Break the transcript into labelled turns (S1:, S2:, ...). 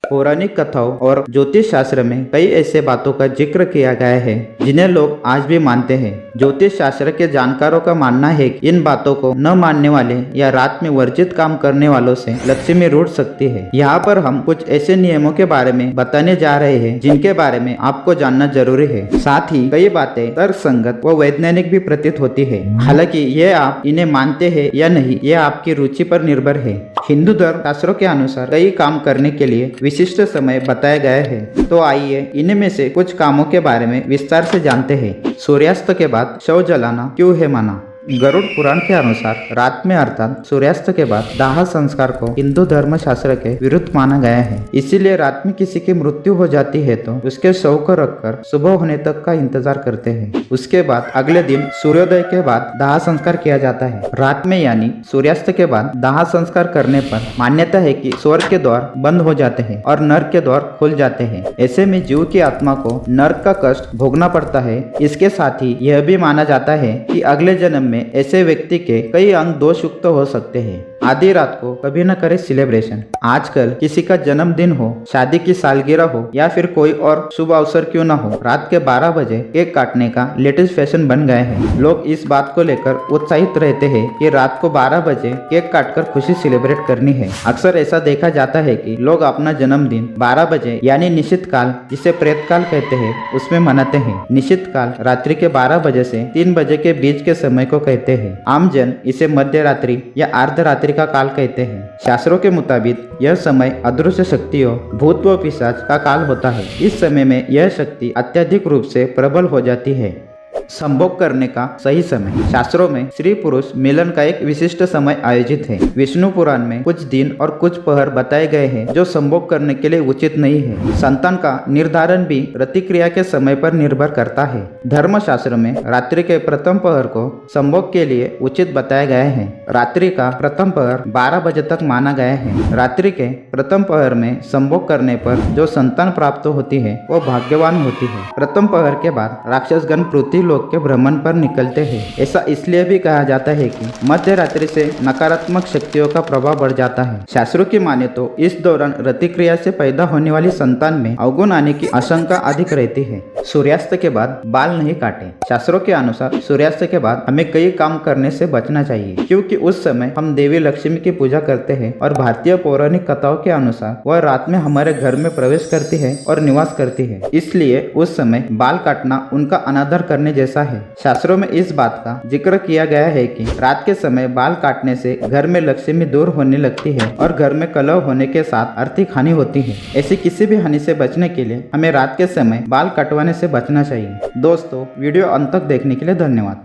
S1: पौराणिक कथाओं और ज्योतिष शास्त्र में कई ऐसे बातों का जिक्र किया गया है जिन्हें लोग आज भी मानते हैं। ज्योतिष शास्त्र के जानकारों का मानना है कि इन बातों को न मानने वाले या रात में वर्जित काम करने वालों से लक्ष्मी रूठ सकती है। यहाँ पर हम कुछ ऐसे नियमों के बारे में बताने जा रहे हैं जिनके बारे में आपको जानना जरूरी है। साथ ही कई बातें तर्कसंगत व वैज्ञानिक भी प्रतीत होती है। हालांकि ये आप इन्हें मानते हैं या नहीं, ये आपकी रुचि पर निर्भर है। हिंदू धर्म शास्त्रों के अनुसार कई काम करने के लिए विशिष्ट समय बताया गया है। तो आइए इनमें से कुछ कामों के बारे में विस्तार से जानते हैं। सूर्यास्त के बाद शव जलाना क्यों है मना? गरुड़ पुराण के अनुसार रात में अर्थात सूर्यास्त के बाद दाह संस्कार को हिंदू धर्म शास्त्र के विरुद्ध माना गया है। इसीलिए रात में किसी की मृत्यु हो जाती है तो उसके शव को रखकर सुबह होने तक का इंतजार करते हैं। उसके बाद अगले दिन सूर्योदय के बाद दाह संस्कार किया जाता है। रात में यानी सूर्यास्त के बाद दाह संस्कार करने पर मान्यता है कि स्वर्ग के द्वार बंद हो जाते हैं और नर्क के द्वार खुल जाते हैं। ऐसे में जीव की आत्मा को नर्क का कष्ट भोगना पड़ता है। इसके साथ ही यह भी माना जाता है कि अगले जन्म में ऐसे व्यक्ति के कई अंग दोष युक्त हो सकते हैं। आधी रात को कभी न करे सेलिब्रेशन। आजकल किसी का जन्मदिन हो, शादी की सालगिरह हो या फिर कोई और शुभ अवसर क्यों न हो, रात के 12 बजे केक काटने का लेटेस्ट फैशन बन गए हैं। लोग इस बात को लेकर उत्साहित रहते हैं कि रात को 12 बजे केक काटकर खुशी सेलिब्रेट करनी है। अक्सर ऐसा देखा जाता है कि लोग अपना जन्मदिन 12 बजे यानी निश्चित काल, जिसे प्रेत काल कहते हैं, उसमें मनाते हैं। निश्चित काल रात्रि के 12 बजे से 3 बजे के बीच के समय को कहते हैं। आमजन इसे मध्य रात्रि या अर्धरात्रि का काल कहते हैं। शास्त्रों के मुताबिक यह समय अदृश्य शक्तियों, भूत व पिशाच का काल होता है। इस समय में यह शक्ति अत्यधिक रूप से प्रबल हो जाती है। संभोग करने का सही समय। शास्त्रों में स्त्री पुरुष मिलन का एक विशिष्ट समय आयोजित है। विष्णु पुराण में कुछ दिन और कुछ पहर बताए गए हैं जो संभोग करने के लिए उचित नहीं है। संतान का निर्धारण भी प्रतिक्रिया के समय पर निर्भर करता है। धर्मशास्त्र में रात्रि के प्रथम पहर को संभोग के लिए उचित बताया गया है। रात्रि का प्रथम पहर 12 बजे तक माना गया है। रात्रि के प्रथम पहर में संभोग करने पर जो संतान प्राप्त होती है वो भाग्यवान होती है। प्रथम पहर के बाद राक्षसगण पृथ्वी लोक के भ्रमण पर निकलते हैं। ऐसा इसलिए भी कहा जाता है कि मध्य रात्रि से नकारात्मक शक्तियों का प्रभाव बढ़ जाता है। शास्त्रों की माने तो इस दौरान रतिक्रिया से पैदा होने वाली संतान में अवगुण आने की आशंका अधिक रहती है। सूर्यास्त के बाद बाल नहीं काटे। शास्त्रों के अनुसार सूर्यास्त के बाद हमें कई काम करने से बचना चाहिए, क्योंकि उस समय हम देवी लक्ष्मी की पूजा करते हैं और भारतीय पौराणिक कथाओं के अनुसार वह रात में हमारे घर में प्रवेश करती है और निवास करती है। इसलिए उस समय बाल काटना उनका अनादर करने जैसा है। शास्त्रों में इस बात का जिक्र किया गया है कि रात के समय बाल काटने से घर में लक्ष्मी दूर होने लगती है और घर में कलह होने के साथ आर्थिक हानि होती है। ऐसी किसी भी हानि से बचने के लिए हमें रात के समय बाल कटवाने से बचना चाहिए। दोस्तों, वीडियो अंत तक देखने के लिए धन्यवाद।